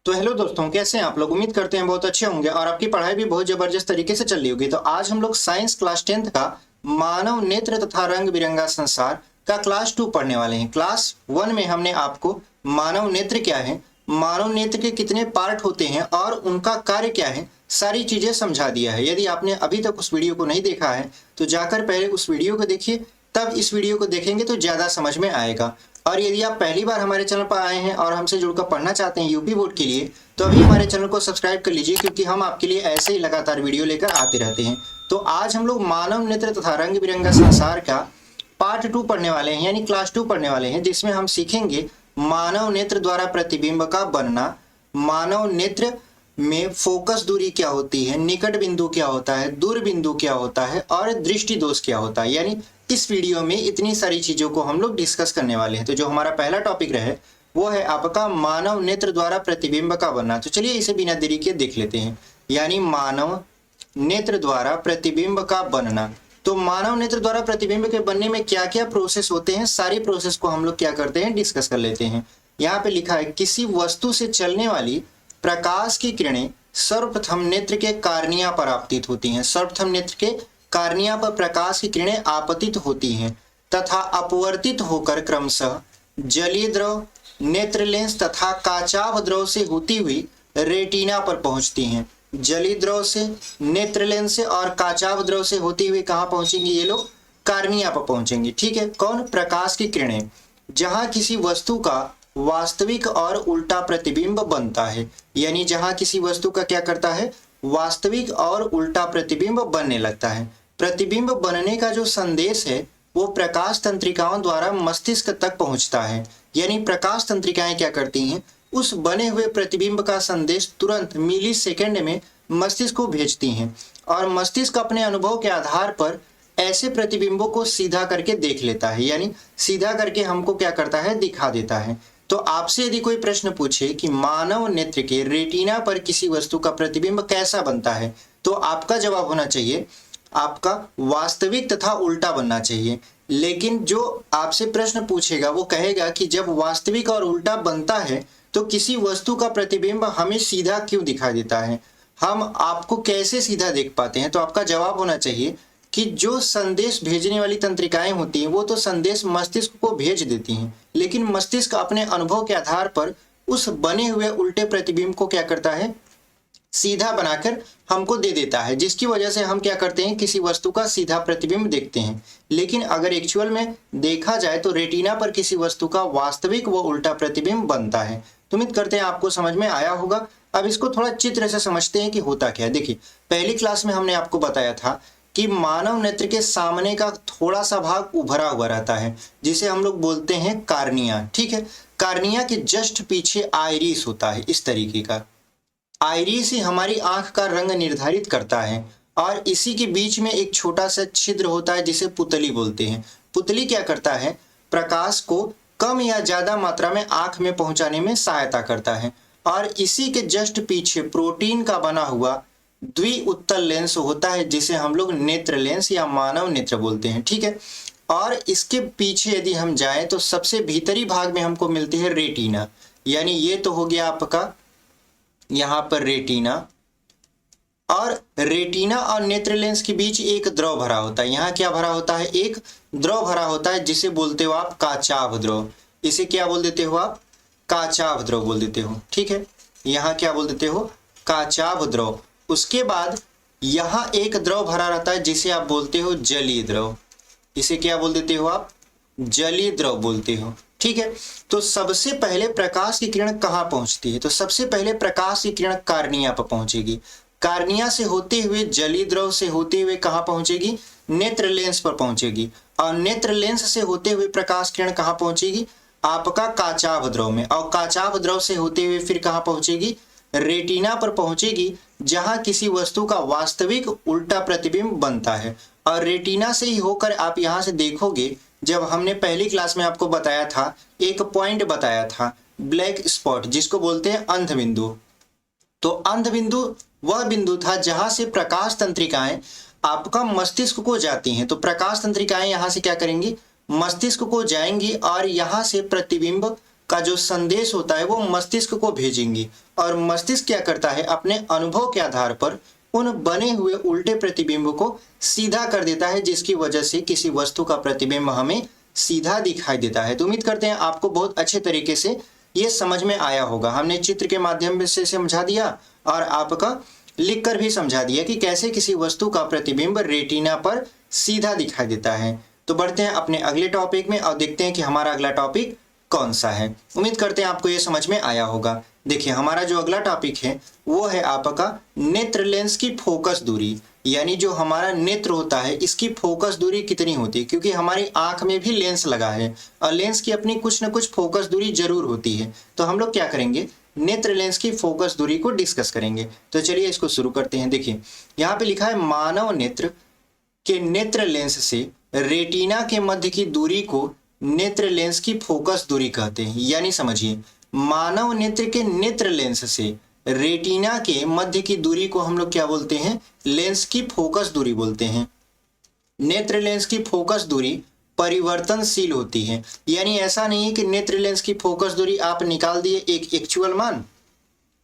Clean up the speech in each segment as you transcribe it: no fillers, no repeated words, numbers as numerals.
तो हेलो दोस्तों, कैसे हैं आप लोग। उम्मीद करते हैं बहुत अच्छे होंगे और आपकी पढ़ाई भी बहुत जबरदस्त तरीके से चल रही होगी। तो आज हम लोग साइंस क्लास 10th का मानव नेत्र तथा रंग बिरंगा संसार का क्लास 2 पढ़ने वाले हैं। क्लास 1 में हमने आपको मानव नेत्र क्या है, मानव नेत्र के कितने पार्ट होते हैं और उनका कार्य क्या है, सारी चीजें समझा दिया है। यदि आपने अभी तक उस वीडियो को नहीं देखा है तो जाकर पहले उस वीडियो को देखिए, तब इस वीडियो को देखेंगे तो ज्यादा समझ में आएगा। और यदि आप पहली बार हमारे चैनल पर आए हैं और हमसे जुड़कर पढ़ना चाहते हैं यूपी बोर्ड के लिए, तो अभी हमारे चैनल को सब्सक्राइब कर लीजिए, क्योंकि हम आपके लिए ऐसे ही लगातार वीडियो लेकर आते रहते हैं। तो आज हम लोग मानव नेत्र तथा रंग बिरंगा संसार का पार्ट 2 पढ़ने वाले हैं, यानी क्लास 2 पढ़ने वाले हैं, जिसमें हम सीखेंगे मानव नेत्र द्वारा प्रतिबिंब का बनना, मानव नेत्र में फोकस दूरी क्या होती है, निकट बिंदु क्या होता है, दूर बिंदु क्या होता है और दृष्टि दोष क्या होता है। यानी इस वीडियो में इतनी सारी चीजों को हम लोग डिस्कस करने वाले हैं। तो जो हमारा पहला टॉपिक रहे वो है आपका मानव नेत्र द्वारा प्रतिबिंब का बनना। तो चलिए इसे बिना देरी के देख लेते हैं। यानी मानव नेत्र द्वारा प्रतिबिंब का बनना। तो मानव नेत्र द्वारा प्रतिबिंब के बनने में क्या क्या प्रोसेस होते हैं, सारी प्रोसेस को हम लोग क्या करते हैं, डिस्कस कर लेते हैं। यहाँ पे लिखा है, किसी वस्तु से चलने वाली प्रकाश की किरणें सर्वप्रथम नेत्र के कार्निया पर आपतित होती हैं। सर्वप्रथम नेत्र के कार्निया पर प्रकाश की किरणें आपतित होती हैं तथा अपवर्तित होकर क्रमशः जलीय द्रव, नेत्र लेंस तथा काचाभ द्रव से होती हुई रेटिना पर पहुंचती हैं। जलीय द्रव से, नेत्र लेंस से और काचाभ द्रव से होती हुई कहाँ पहुंचेंगी, ये लोग कार्निया पर पहुंचेंगी। ठीक है, कौन, प्रकाश की किरणें। जहां किसी वस्तु का वास्तविक और उल्टा प्रतिबिंब बनता है, यानी जहां किसी वस्तु का क्या करता है, वास्तविक और उल्टा प्रतिबिंब बनने लगता है। प्रतिबिंब बनने का जो संदेश है वो प्रकाश तंत्रिकाओं द्वारा मस्तिष्क तक पहुंचता है। यानी प्रकाश तंत्रिकाएं क्या करती हैं, उस बने हुए प्रतिबिंब का संदेश तुरंत मिली सेकेंड में मस्तिष्क को भेजती हैं और मस्तिष्क अपने अनुभव के आधार पर ऐसे प्रतिबिंबों को सीधा करके देख लेता है, यानी सीधा करके हमको क्या करता है, दिखा देता है। तो आपसे यदि कोई प्रश्न पूछे कि मानव नेत्र के रेटिना पर किसी वस्तु का प्रतिबिंब कैसा बनता है, तो आपका जवाब होना चाहिए आपका वास्तविक तथा उल्टा बनना चाहिए। लेकिन जो आपसे प्रश्न पूछेगा वो कहेगा कि जब वास्तविक और उल्टा बनता है तो किसी वस्तु का प्रतिबिंब हमें सीधा क्यों दिखाई देता है, हम आपको कैसे सीधा देख पाते हैं। तो आपका जवाब होना चाहिए कि जो संदेश भेजने वाली तंत्रिकाएं होती हैं वो तो संदेश मस्तिष्क को भेज देती हैं, लेकिन मस्तिष्क अपने अनुभव के आधार पर उस बने हुए उल्टे प्रतिबिंब को क्या करता है, सीधा बनाकर हमको दे देता है, जिसकी वजह से हम क्या करते हैं, किसी वस्तु का सीधा प्रतिबिंब देखते हैं। लेकिन अगर एक्चुअल में देखा जाए तो रेटिना पर किसी वस्तु का वास्तविक व उल्टा प्रतिबिंब बनता है। तो उम्मीद करते हैं आपको समझ में आया होगा। अब इसको थोड़ा चित्र से समझते हैं कि होता क्या है। देखिए, पहली क्लास में हमने आपको बताया था कि मानव नेत्र के सामने का थोड़ा सा भाग उभरा हुआ रहता है, जिसे हम लोग बोलते हैं कार्निया। ठीक है, कार्निया के जस्ट पीछे आइरिस होता है, इस तरीके का। आइरिस ही हमारी आंख का रंग निर्धारित करता है और इसी के बीच में एक छोटा सा छिद्र होता है जिसे पुतली बोलते हैं। पुतली क्या करता है, प्रकाश को कम या ज्यादा मात्रा में आंख में पहुंचाने में सहायता करता है। और इसी के जस्ट पीछे प्रोटीन का बना हुआ द्विउत्तल लेंस होता है, जिसे हम लोग नेत्र लेंस या मानव नेत्र बोलते हैं। ठीक है, और इसके पीछे यदि हम जाएं तो सबसे भीतरी भाग में हमको मिलती है रेटिना। यानी ये तो हो गया आपका यहाँ पर रेटिना, और रेटिना और नेत्र लेंस के बीच एक द्रव भरा होता है। यहाँ क्या भरा होता है, एक द्रव भरा होता है, जिसे बोलते हो आप काचाभ द्रव। इसे क्या बोल देते हो आप, काचाभ द्रव बोल देते हो। ठीक है, यहाँ क्या बोल देते हो, काचाभ द्रव। उसके बाद यहाँ एक द्रव भरा रहता है जिसे आप बोलते हो जलीय द्रव। इसे क्या बोल देते हो आप, जलीय द्रव बोलते हो। ठीक है, तो सबसे पहले प्रकाश की किरण कहाँ पहुंचती है, तो सबसे पहले प्रकाश की किरण कार्निया पर पहुंचेगी। कार्निया से होते हुए जलीय द्रव से होते हुए कहाँ पहुंचेगी, नेत्र लेंस पर पहुंचेगी। और नेत्र लेंस से होते हुए प्रकाश किरण कहाँ पहुंचेगी, आपका काचाभ द्रव में। और काचाभ द्रव से होते हुए फिर कहाँ पहुंचेगी, रेटिना पर पहुंचेगी, जहां किसी वस्तु का वास्तविक उल्टा प्रतिबिंब बनता है। और रेटिना से ही होकर आप यहां से देखोगे, जब हमने पहली क्लास में आपको बताया था, एक पॉइंट बताया था, ब्लैक स्पॉट, जिसको बोलते हैं अंध बिंदु। तो अंध बिंदु वह बिंदु था जहां से प्रकाश तंत्रिकाएं आपका मस्तिष्क को जाती हैं। तो प्रकाश तंत्रिकाएं यहां से क्या करेंगी, मस्तिष्क को जाएंगी और यहां से प्रतिबिंब का जो संदेश होता है वो मस्तिष्क को भेजेंगी और मस्तिष्क क्या करता है, अपने अनुभव के आधार पर उन बने हुए उल्टे प्रतिबिंब को सीधा कर देता है, जिसकी वजह से किसी वस्तु का प्रतिबिंब हमें सीधा दिखाई देता है। तो उम्मीद करते हैं आपको बहुत अच्छे तरीके से ये समझ में आया होगा। हमने चित्र के माध्यम से समझा दिया और आपका लिखकर भी समझा दिया कि कैसे किसी वस्तु का प्रतिबिंब रेटिना पर सीधा दिखाई देता है। तो बढ़ते हैं अपने अगले टॉपिक में और देखते हैं कि हमारा अगला टॉपिक कौन सा है। उम्मीद करते हैं आपको ये समझ में आया होगा। देखिए हमारा जो अगला टॉपिक है वो है आपका नेत्र लेंस की फोकस दूरी, यानी जो हमारा नेत्र होता है इसकी फोकस दूरी कितनी होती है, क्योंकि हमारी आंख में भी लेंस लगा है और लेंस की अपनी कुछ ना कुछ फोकस दूरी जरूर होती है। तो हम लोग क्या करेंगे, नेत्र लेंस की फोकस दूरी को डिस्कस करेंगे। तो चलिए इसको शुरू करते हैं। देखिए यहाँ पे लिखा है मानव नेत्र के नेत्र लेंस से रेटिना के मध्य की दूरी को नेत्र लेंस की फोकस दूरी कहते हैं। यानी समझिए, मानव नेत्र के नेत्र लेंस से रेटिना के मध्य की दूरी को हम लोग क्या बोलते हैं, लेंस की फोकस दूरी बोलते हैं। नेत्र लेंस की फोकस दूरी परिवर्तनशील होती है, यानी ऐसा नहीं है कि नेत्र लेंस की फोकस दूरी आप निकाल दिए एक एक्चुअल मान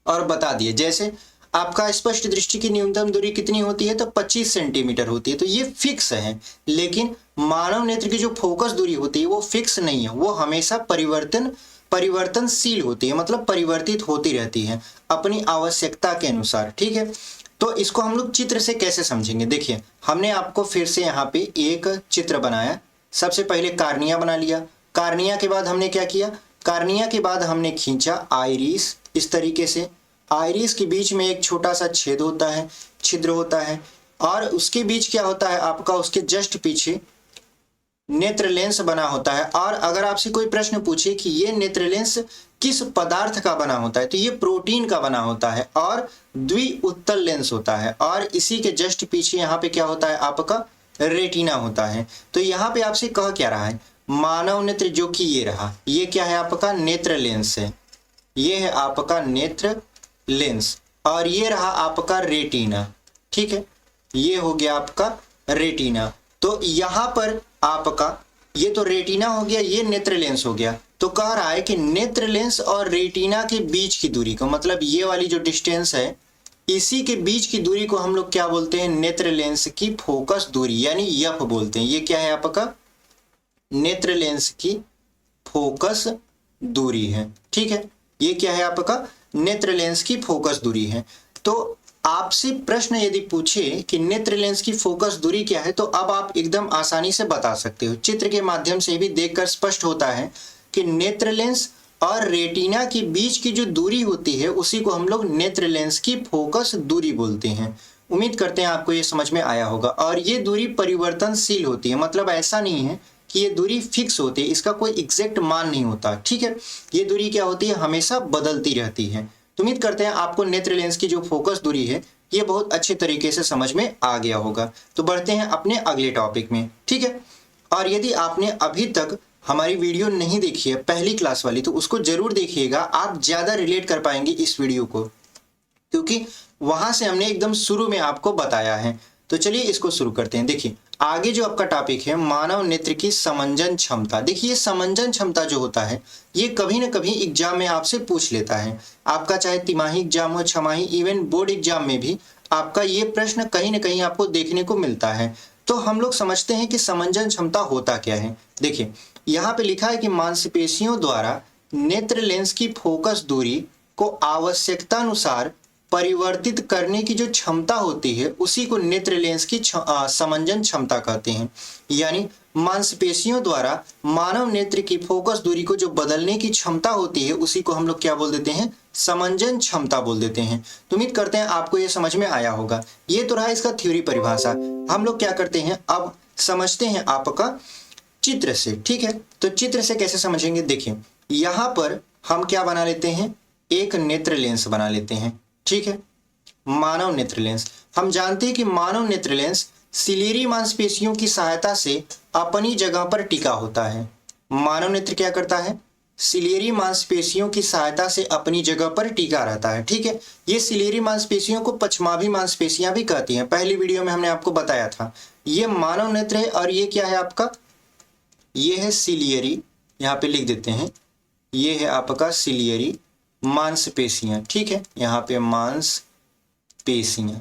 और बता दिए। जैसे आपका स्पष्ट दृष्टि की न्यूनतम दूरी कितनी होती है, तो 25 सेंटीमीटर होती है, तो ये फिक्स है। लेकिन मानव नेत्र की जो फोकस दूरी होती है वो फिक्स नहीं है, वो हमेशा परिवर्तनशील होती है, मतलब परिवर्तित होती रहती है अपनी आवश्यकता के अनुसार। ठीक है, तो इसको हम लोग चित्र से कैसे समझेंगे। देखिए हमने आपको फिर से यहाँ पे एक चित्र बनाया। सबसे पहले कार्निया बना लिया। कार्निया के बाद हमने क्या किया, कार्निया के बाद हमने खींचा आइरिस। इस तरीके से आइरिस के बीच में एक छोटा सा छेद होता है, छिद्र होता है, और उसके बीच क्या होता है आपका, उसके जस्ट पीछे नेत्र लेंस बना होता है। और अगर आपसे कोई प्रश्न पूछे कि ये नेत्र लेंस किस पदार्थ का बना होता है, तो ये प्रोटीन का बना होता है और द्विउत्तल लेंस होता है। और इसी के जस्ट पीछे यहाँ पे क्या होता है आपका, रेटिना होता है। तो यहाँ पे आपसे कह क्या रहा है, मानव नेत्र जो कि ये रहा, ये क्या है आपका नेत्र लेंस है, ये है आपका नेत्र लेंस, और ये रहा आपका रेटिना। ठीक है, ये हो गया आपका रेटिना। तो यहाँ पर आपका ये तो रेटिना हो गया, ये नेत्र लेंस हो गया। तो कह रहा है कि नेत्र लेंस और रेटिना के बीच की दूरी को, मतलब ये वाली जो डिस्टेंस है इसी के बीच की दूरी को हम लोग क्या बोलते हैं, नेत्र लेंस की फोकस दूरी, यानी यफ बोलते हैं। ये क्या है आपका, नेत्र लेंस की फोकस दूरी है। ठीक है, ये क्या है आपका, नेत्र लेंस की फोकस दूरी है। तो आपसे प्रश्न यदि पूछे कि नेत्र लेंस की फोकस दूरी क्या है, तो अब आप एकदम आसानी से बता सकते हो। चित्र के माध्यम से भी देखकर स्पष्ट होता है कि नेत्र लेंस और रेटिना के बीच की जो दूरी होती है उसी को हम लोग नेत्र लेंस की फोकस दूरी बोलते हैं। उम्मीद करते हैं आपको ये समझ में आया होगा। और ये दूरी परिवर्तनशील होती है, मतलब ऐसा नहीं है कि ये दूरी फिक्स होती है, इसका कोई एग्जैक्ट मान नहीं होता। ठीक है, ये दूरी क्या होती है, हमेशा बदलती रहती है। तो उम्मीद करते हैं आपको नेत्र लेंस की जो फोकस दूरी है ये बहुत अच्छे तरीके से समझ में आ गया होगा। तो बढ़ते हैं अपने अगले टॉपिक में। ठीक है, और यदि आपने अभी तक हमारी वीडियो नहीं देखी है पहली क्लास वाली, तो उसको जरूर देखिएगा, आप ज्यादा रिलेट कर पाएंगे इस वीडियो को, क्योंकि वहां से हमने एकदम शुरू में आपको बताया है। तो चलिए इसको शुरू करते हैं। देखिए आगे जो आपका टॉपिक है, मानव नेत्र की समंजन क्षमता। देखिए समंजन क्षमता जो होता है ये कभी ना कभी एग्जाम में आपसे पूछ लेता है। आपका चाहे तिमाही एग्जाम हो, छमाही, इवन बोर्ड एग्जाम में भी आपका ये प्रश्न कहीं ना कहीं आपको देखने को मिलता है। तो हम लोग समझते हैं कि समंजन क्षमता होता क्या है। देखिए यहाँ पे लिखा है कि मांसपेशियों द्वारा नेत्र लेंस की फोकस दूरी को आवश्यकता अनुसार परिवर्तित करने की जो क्षमता होती है उसी को नेत्र लेंस की समंजन क्षमता कहते हैं। यानी मांसपेशियों द्वारा मानव नेत्र की फोकस दूरी को जो बदलने की क्षमता होती है उसी को हम लोग क्या बोल देते हैं, समंजन क्षमता बोल देते हैं। तो उम्मीद करते हैं आपको ये समझ में आया होगा। ये तो रहा इसका थ्योरी परिभाषा। हम लोग क्या करते हैं, अब समझते हैं आपका चित्र से। ठीक है, तो चित्र से कैसे समझेंगे, देखिए यहाँ पर हम क्या बना लेते हैं, एक नेत्र लेंस बना लेते हैं। ठीक है, मानव नेत्र लेंस। हम जानते हैं कि मानव नेत्र लेंस सिलेरी मांसपेशियों की सहायता से अपनी जगह पर टिका होता है। मानव नेत्र क्या करता है, सिलेरी मांसपेशियों की सहायता से अपनी जगह पर टिका रहता है। ठीक है, ये सिलेरी मांसपेशियों को पछमाभी मांसपेशियां भी कहती हैं। पहली वीडियो में हमने आपको बताया था। ये मानव नेत्र है और ये क्या है आपका, ये है सिलियरी, यहाँ पे लिख देते हैं, ये है आपका सिलियरी मांसपेशियां, ठीक है, यहाँ पे मांसपेशियां,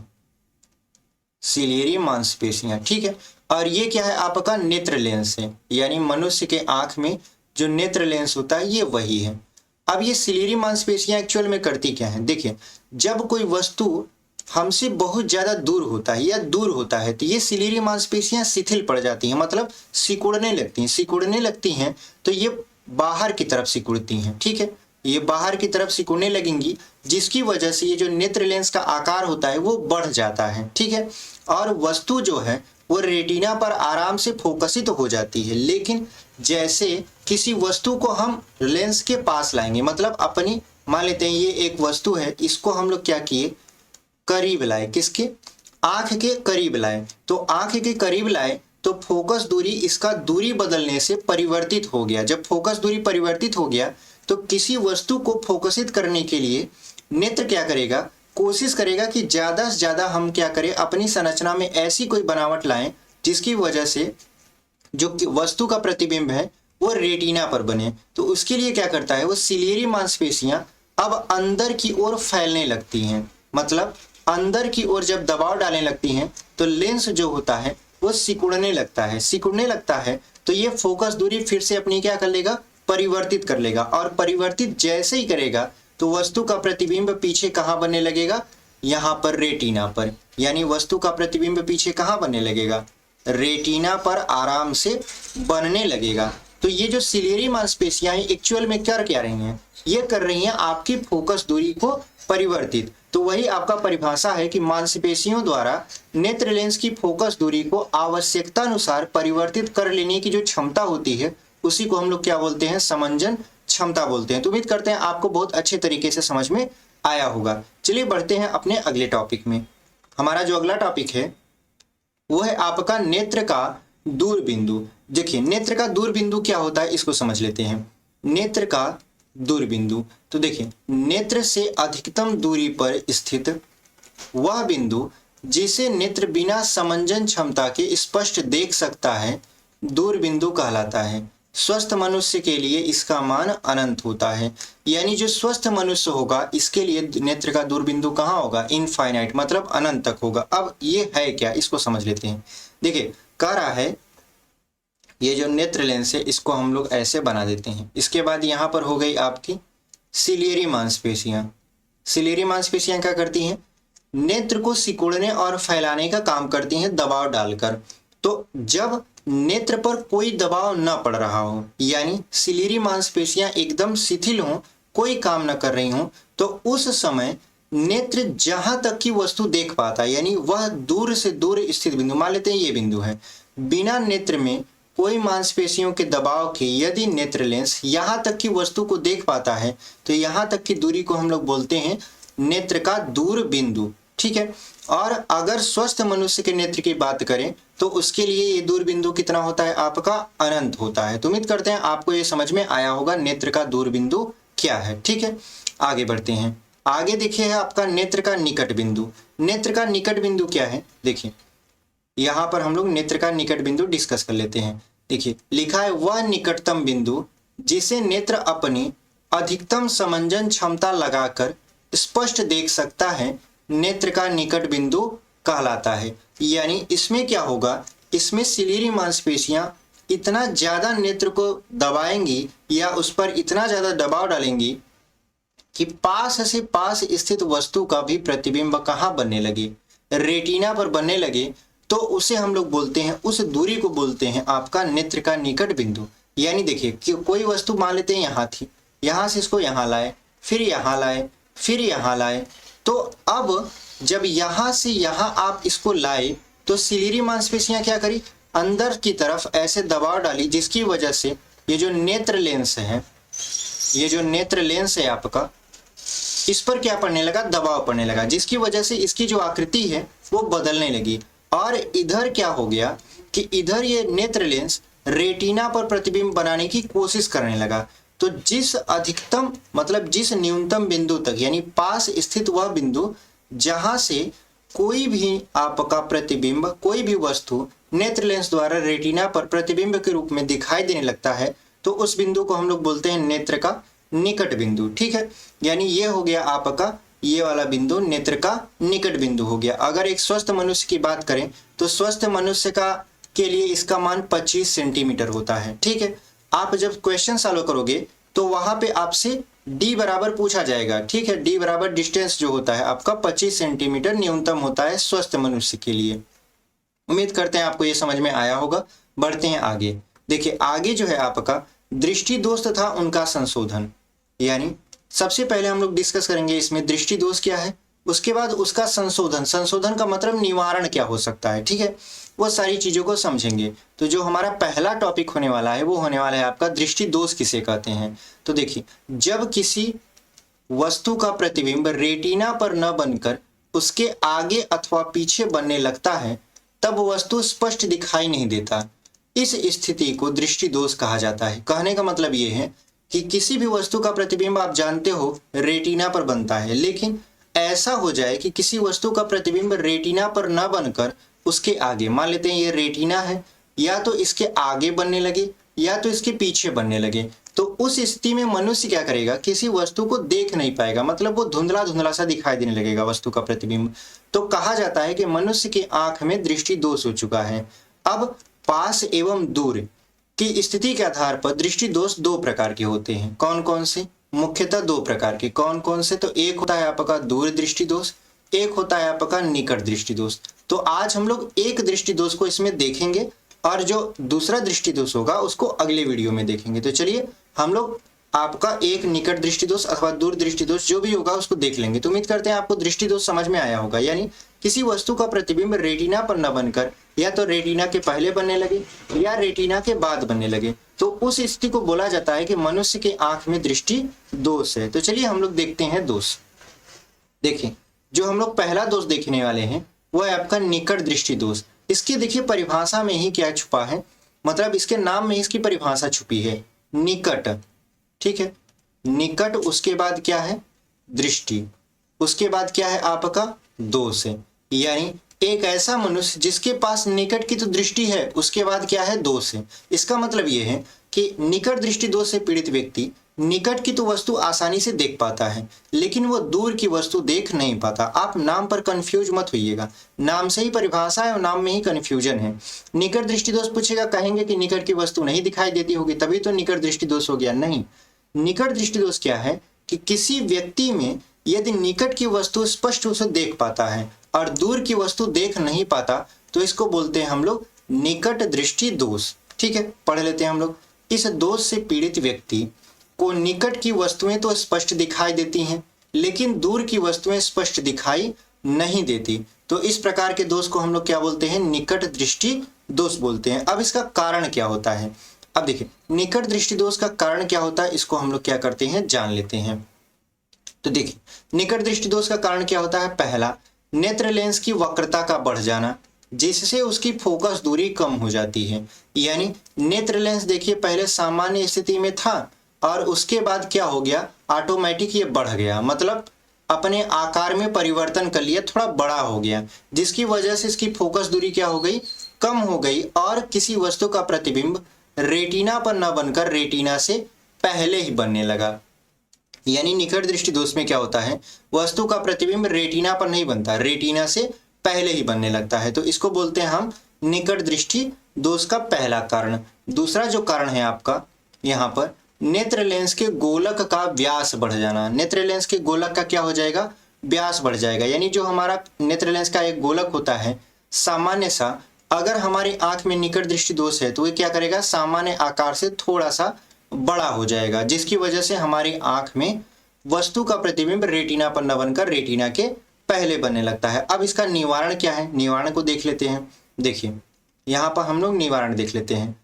सिलियरी मांसपेशियां, ठीक है। और ये क्या है आपका नेत्र लेंस है, यानी मनुष्य के आंख में जो नेत्र लेंस होता है ये वही है। अब ये सिलियरी मांसपेशियां एक्चुअल में करती क्या है, देखिए जब कोई वस्तु हमसे बहुत ज्यादा दूर होता है या दूर होता है तो ये सिलियरी मांसपेशियां शिथिल पड़ जाती हैं, मतलब सिकुड़ने लगती हैं। सिकुड़ने लगती हैं तो ये बाहर की तरफ सिकुड़ती हैं, ठीक है, ये बाहर की तरफ सिकुड़ने लगेंगी, जिसकी वजह से ये जो नेत्र लेंस का आकार होता है वो बढ़ जाता है, ठीक है। और वस्तु जो है वो रेटिना पर आराम से फोकसित हो जाती है। लेकिन जैसे किसी वस्तु को हम लेंस के पास लाएंगे, मतलब अपनी मान लेते हैं ये एक वस्तु है, इसको हम लोग क्या किए, करीब लाए, किसके, आंख के करीब लाए। तो आंख के करीब लाए तो फोकस दूरी, इसका दूरी बदलने से परिवर्तित हो गया। जब फोकस दूरी परिवर्तित हो गया तो किसी वस्तु को फोकसित करने के लिए नेत्र क्या करेगा, कोशिश करेगा कि ज्यादा से ज्यादा हम क्या करें, अपनी संरचना में ऐसी कोई बनावट लाएं जिसकी वजह से जो वस्तु का प्रतिबिंब है वो रेटिना पर बने। तो उसके लिए क्या करता है, वो सिलियरी मांसपेशियां अब अंदर की ओर फैलने लगती हैं, मतलब अंदर की ओर जब दबाव डालने लगती हैं तो लेंस जो होता है वो सिकुड़ने लगता है। सिकुड़ने लगता है तो ये फोकस दूरी फिर से अपनी क्या कर लेगा, परिवर्तित कर लेगा। और परिवर्तित जैसे ही करेगा तो वस्तु का प्रतिबिंब पीछे कहाँ बनने लगेगा, यहाँ पर रेटिना पर। यानी वस्तु का प्रतिबिंब पीछे कहाँ बनने लगेगा, रेटिना पर आराम से बनने लगेगा। तो ये जो सिलियरी मांसपेशियां एक्चुअल में कर क्या रही हैं, ये कर रही हैं आपकी फोकस दूरी को परिवर्तित। तो वही आपका परिभाषा है कि मांसपेशियों द्वारा नेत्र लेंस की फोकस दूरी को आवश्यकता अनुसार परिवर्तित कर लेने की जो क्षमता होती है उसी को हम लोग क्या बोलते हैं, समंजन क्षमता बोलते हैं। तो उम्मीद करते हैं आपको बहुत अच्छे तरीके से समझ में आया होगा। चलिए बढ़ते हैं अपने अगले टॉपिक में। हमारा जो अगला टॉपिक है वो है आपका नेत्र का दूर बिंदु। देखिए नेत्र का दूर बिंदु क्या होता है इसको समझ लेते हैं। नेत्र का दूर बिंदु, तो देखिए नेत्र से अधिकतम दूरी पर स्थित वह बिंदु जिसे नेत्र बिना समंजन क्षमता के स्पष्ट देख सकता है दूर बिंदु कहलाता है। स्वस्थ मनुष्य के लिए इसका मान अनंत होता है। यानी जो स्वस्थ मनुष्य होगा इसके लिए नेत्र का दूर बिंदु कहाँ होगा, इनफाइनाइट, मतलब अनंत तक होगा। अब ये है क्या, इसको समझ लेते हैं। देखिए कह रहा है ये जो नेत्र लेंस है इसको हम लोग ऐसे बना देते हैं। इसके बाद यहाँ पर हो गई आपकी सिलियरी मांसपेशियां। सिलियरी मांसपेशियां क्या करती हैं, नेत्र को सिकुड़ने और फैलाने का काम करती हैं दबाव डालकर। तो जब नेत्र पर कोई दबाव न पड़ रहा हो, यानी सिलियरी मांसपेशियां एकदम शिथिल हों, कोई काम न कर रही हों, तो उस समय नेत्र जहां तक की वस्तु देख पाता है, यानी वह दूर से दूर स्थित बिंदु, मान लेते हैं ये बिंदु है, बिना नेत्र में कोई मांसपेशियों के दबाव के यदि नेत्र लेंस यहां तक की वस्तु को देख पाता है तो यहां तक की दूरी को हम लोग बोलते हैं नेत्र का दूर बिंदु, ठीक है। और अगर स्वस्थ मनुष्य के नेत्र की बात करें तो उसके लिए ये दूर बिंदु कितना होता है, आपका अनंत होता है। तो उम्मीद करते हैं आपको ये समझ में आया होगा नेत्र का दूर बिंदु क्या है, ठीक है। आगे बढ़ते हैं। आगे देखिए है आपका नेत्र का निकट बिंदु। नेत्र का निकट बिंदु क्या है, देखिए यहाँ पर हम लोग नेत्र का निकट बिंदु डिस्कस कर लेते हैं। देखिए लिखा है वह निकटतम बिंदु जिसे नेत्र अपनी अधिकतम समंजन क्षमता लगाकर स्पष्ट देख सकता है नेत्र का निकट बिंदु कहलाता है। यानी इसमें क्या होगा, इसमें सिलियरी मांसपेशियां इतना ज्यादा नेत्र को दबाएंगी या उस पर इतना ज्यादा दबाव डालेंगी कि पास से पास स्थित वस्तु का भी प्रतिबिंब कहाँ बनने लगे, रेटिना पर बनने लगे। तो उसे हम लोग बोलते हैं, उस दूरी को बोलते हैं आपका नेत्र का निकट बिंदु। यानी देखिए कि कोई वस्तु मान लेते हैं यहाँ थी, यहाँ से इसको यहाँ लाए, फिर यहाँ लाए, फिर यहाँ लाए। तो अब जब यहाँ से यहाँ आप इसको लाए तो सिलियरी मांसपेशियां क्या करी, अंदर की तरफ ऐसे दबाव डाली, जिसकी वजह से ये जो नेत्र लेंस है, ये जो नेत्र लेंस है आपका, इस पर क्या पड़ने लगा, दबाव पड़ने लगा, जिसकी वजह से इसकी जो आकृति है वो बदलने लगी। और इधर क्या हो गया कि इधर ये नेत्र लेंस रेटिना पर प्रतिबिंब बनाने की कोशिश करने लगा। तो जिस अधिकतम मतलब जिस न्यूनतम बिंदु तक, यानी पास स्थित वह बिंदु जहां से कोई भी आपका प्रतिबिंब, कोई भी वस्तु नेत्र लेंस द्वारा रेटिना पर प्रतिबिंब के रूप में दिखाई देने लगता है, तो उस बिंदु को हम लोग बोलते हैं नेत्र का निकट बिंदु, ठीक है। यानी ये हो गया आपका ये वाला बिंदु नेत्र का निकट बिंदु हो गया। अगर एक स्वस्थ मनुष्य की बात करें तो स्वस्थ मनुष्य का के लिए इसका मान 25 सेंटीमीटर होता है, ठीक है। आप जब क्वेश्चन सॉल्व करोगे तो वहां पे आपसे डी बराबर पूछा जाएगा, ठीक है। डी बराबर डिस्टेंस जो होता है आपका 25 सेंटीमीटर न्यूनतम होता है स्वस्थ मनुष्य के लिए। उम्मीद करते हैं आपको ये समझ में आया होगा। बढ़ते हैं आगे। देखिए आगे जो है आपका दृष्टि दोष तथा उनका संशोधन, यानी सबसे पहले हम लोग डिस्कस करेंगे इसमें दृष्टि दोष क्या है, उसके बाद उसका संशोधन। संशोधन का मतलब निवारण क्या हो सकता है, ठीक है। वो सारी चीजों को समझेंगे। तो जो हमारा पहला टॉपिक होने वाला है वो होने वाला है आपका दृष्टि दोष किसे कहते हैं। तो देखिए जब किसी वस्तु का प्रतिबिंब रेटिना पर न बनकर उसके आगे अथवा पीछे बनने लगता है तब वस्तु स्पष्ट दिखाई नहीं देता। इस स्थिति को दृष्टि दोष कहा जाता है। कहने का मतलब ये है कि किसी भी वस्तु का प्रतिबिंब आप जानते हो रेटिना पर बनता है, लेकिन ऐसा हो जाए कि किसी वस्तु का प्रतिबिंब रेटिना पर न बनकर उसके आगे, मान लेते हैं ये रेटिना है, या तो इसके आगे बनने लगे या तो इसके पीछे बनने लगे, तो उस स्थिति में मनुष्य क्या करेगा, किसी वस्तु को देख नहीं पाएगा, मतलब वो धुंधला धुंधला सा दिखाई देने लगेगा वस्तु का प्रतिबिंब। तो कहा जाता है कि मनुष्य की आंख में दृष्टि दोष हो चुका है। अब पास एवं दूर की स्थिति के आधार पर दृष्टि दोष दो प्रकार के होते हैं। कौन कौन से? मुख्यतः दो प्रकार के। कौन कौन से? तो एक होता है आपका दूर दृष्टि दोष, एक होता है आपका निकट दृष्टि दोष। तो आज हम लोग एक दृष्टि दोष को इसमें देखेंगे और जो दूसरा दृष्टि दोष होगा उसको अगले वीडियो में देखेंगे। तो चलिए हम लोग आपका एक निकट दृष्टि दोष अथवा दूर दृष्टि दोष जो भी होगा उसको देख लेंगे। तो उम्मीद करते हैं आपको दृष्टि दोष समझ में आया होगा। यानी किसी वस्तु का प्रतिबिंब रेटिना पर न बनकर या तो रेटिना के पहले बनने लगे या रेटिना के बाद बनने लगे, तो उस स्थिति को बोला जाता है कि मनुष्य के आंख में दृष्टि दोष है। तो चलिए हम लोग देखते हैं दोष। देखिए जो हम लोग पहला दोष देखने वाले हैं वो है आपका निकट दृष्टि दोष। इसकी देखिए परिभाषा में ही क्या छुपा है, मतलब इसके नाम में इसकी परिभाषा छुपी है, निकट, ठीक है। निकट, उसके बाद क्या है दृष्टि, उसके बाद क्या है आपका दोष है। यानी एक ऐसा मनुष्य जिसके पास निकट की तो दृष्टि है, उसके बाद क्या है दोष है। इसका मतलब यह है कि निकट दृष्टि दोष से पीड़ित व्यक्ति निकट की तो वस्तु आसानी से देख पाता है लेकिन वो दूर की वस्तु देख नहीं पाता। आप नाम पर कंफ्यूज मत होइएगा, नाम से ही परिभाषा है और नाम में ही कंफ्यूजन है। निकट दृष्टि दोष पूछेगा, कहेंगे कि निकट की वस्तु नहीं दिखाई देती होगी तभी तो निकट दृष्टि दोष हो गया। नहीं, निकट दृष्टि दोष क्या है कि किसी व्यक्ति में यदि निकट की वस्तु स्पष्ट रूप से देख पाता है और दूर की वस्तु देख नहीं पाता तो इसको बोलते हैं हम लोग निकट दृष्टि दोष, ठीक है। पढ़ लेते हैं हम लोग। इस दोष से पीड़ित व्यक्ति को निकट की वस्तुएं तो स्पष्ट दिखाई देती हैं लेकिन दूर की वस्तुएं स्पष्ट दिखाई नहीं देती। तो इस प्रकार के दोष को हम लोग क्या बोलते हैं, निकट दृष्टि दोष बोलते हैं। अब इसका कारण क्या होता है, अब देखिए निकट दृष्टि दोष का कारण क्या होता है इसको हम लोग क्या करते हैं जान लेते हैं। तो देखिए निकट दृष्टि दोष का कारण क्या होता है, पहला नेत्र लेंस की वक्रता का बढ़ जाना जिससे उसकी फोकस दूरी कम हो जाती है। यानी नेत्र लेंस देखिए पहले सामान्य स्थिति में था और उसके बाद क्या हो गया, ऑटोमेटिक ये बढ़ गया, मतलब अपने आकार में परिवर्तन कर लिया, थोड़ा बड़ा हो गया, जिसकी वजह से इसकी फोकस दूरी क्या हो गई, कम हो गई और किसी वस्तु का प्रतिबिंब रेटिना पर न बनकर रेटिना से पहले ही बनने लगा। यानी निकट दृष्टि दोष में क्या होता है, वस्तु का प्रतिबिंब रेटिना पर नहीं बनता, रेटिना से पहले ही बनने लगता है। तो इसको बोलते हैं हम निकट दृष्टि दोष का पहला कारण। दूसरा जो कारण है आपका यहाँ पर नेत्र लेंस के गोलक का व्यास बढ़ जाना। नेत्र लेंस के गोलक का क्या हो जाएगा, व्यास बढ़ जाएगा। यानी जो हमारा नेत्र लेंस का एक गोलक होता है सामान्य सा, अगर हमारी आंख में निकट दृष्टि दोष है तो ये क्या करेगा, सामान्य आकार से थोड़ा सा बड़ा हो जाएगा, जिसकी वजह से हमारी आंख में वस्तु का प्रतिबिंब रेटिना पर न बनकर रेटिना के पहले बनने लगता है। अब इसका निवारण क्या है, निवारण को देख लेते हैं। देखिए यहाँ पर हम लोग निवारण देख लेते हैं।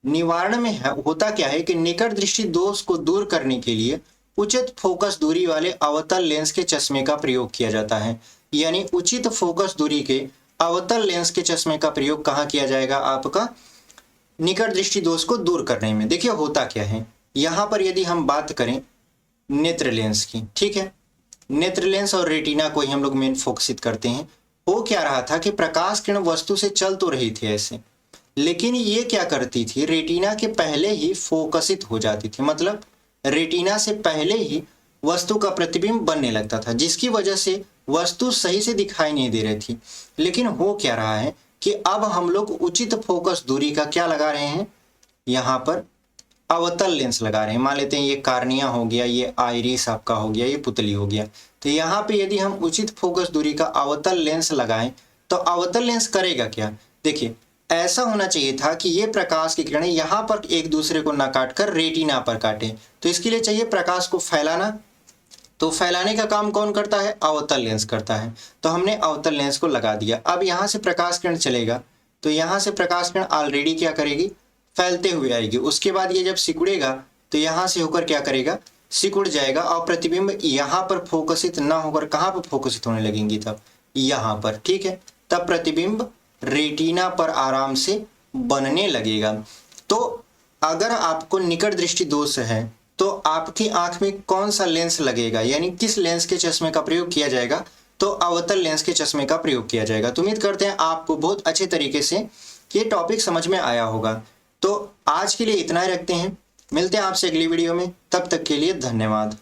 निवारण में होता क्या है कि निकट दृष्टि दोष को दूर करने के लिए उचित फोकस दूरी वाले अवतल लेंस के चश्मे का प्रयोग किया जाता है। यानी उचित फोकस दूरी के अवतल लेंस के चश्मे का प्रयोग कहाँ किया जाएगा, आपका निकट दृष्टि दोष को दूर करने में। देखिए होता क्या है, यहाँ पर यदि हम बात करें नेत्र लेंस की, ठीक है, नेत्र लेंस और रेटिना को ही हम लोग मेन फोकसित करते हैं। हो क्या रहा था कि प्रकाश किरण वस्तु से चल तो रही थी ऐसे, लेकिन ये क्या करती थी, रेटिना के पहले ही फोकसित हो जाती थी। मतलब रेटिना से पहले ही वस्तु का प्रतिबिंब बनने लगता था, जिसकी वजह से वस्तु सही से दिखाई नहीं दे रही थी। लेकिन हो क्या रहा है कि अब हम लोग उचित फोकस दूरी का क्या लगा रहे हैं, यहाँ पर अवतल लेंस लगा रहे हैं। मान लेते हैं ये कार्निया हो गया, ये आइरिस आपका हो गया, ये पुतली हो गया। तो यहाँ पे यदि हम उचित फोकस दूरी का अवतल लेंस लगाएं तो अवतल लेंस करेगा क्या, देखिए ऐसा होना चाहिए था कि ये प्रकाश की किरणें यहाँ पर एक दूसरे को ना काट कर रेटिना पर काटे। तो इसके लिए चाहिए प्रकाश को फैलाना, तो फैलाने का काम कौन करता है, अवतल लेंस करता है। तो हमने अवतल लेंस को लगा दिया। अब यहाँ से प्रकाश किरण चलेगा तो यहाँ से प्रकाश किरण ऑलरेडी क्या करेगी, फैलते हुए आएगी। उसके बाद ये जब सिकुड़ेगा तो यहाँ से होकर क्या करेगा, सिकुड़ जाएगा और प्रतिबिंब यहाँ पर फोकसित ना होकर कहाँ पर फोकसित होने लगेंगी, तब यहाँ पर, ठीक है। तब प्रतिबिंब रेटिना पर आराम से बनने लगेगा। तो अगर आपको निकट दृष्टि दोष है तो आपकी आंख में कौन सा लेंस लगेगा, यानी किस लेंस के चश्मे का प्रयोग किया जाएगा, तो अवतल लेंस के चश्मे का प्रयोग किया जाएगा। तो उम्मीद करते हैं आपको बहुत अच्छे तरीके से ये टॉपिक समझ में आया होगा। तो आज के लिए इतना ही रखते हैं, मिलते हैं आपसे अगली वीडियो में, तब तक के लिए धन्यवाद।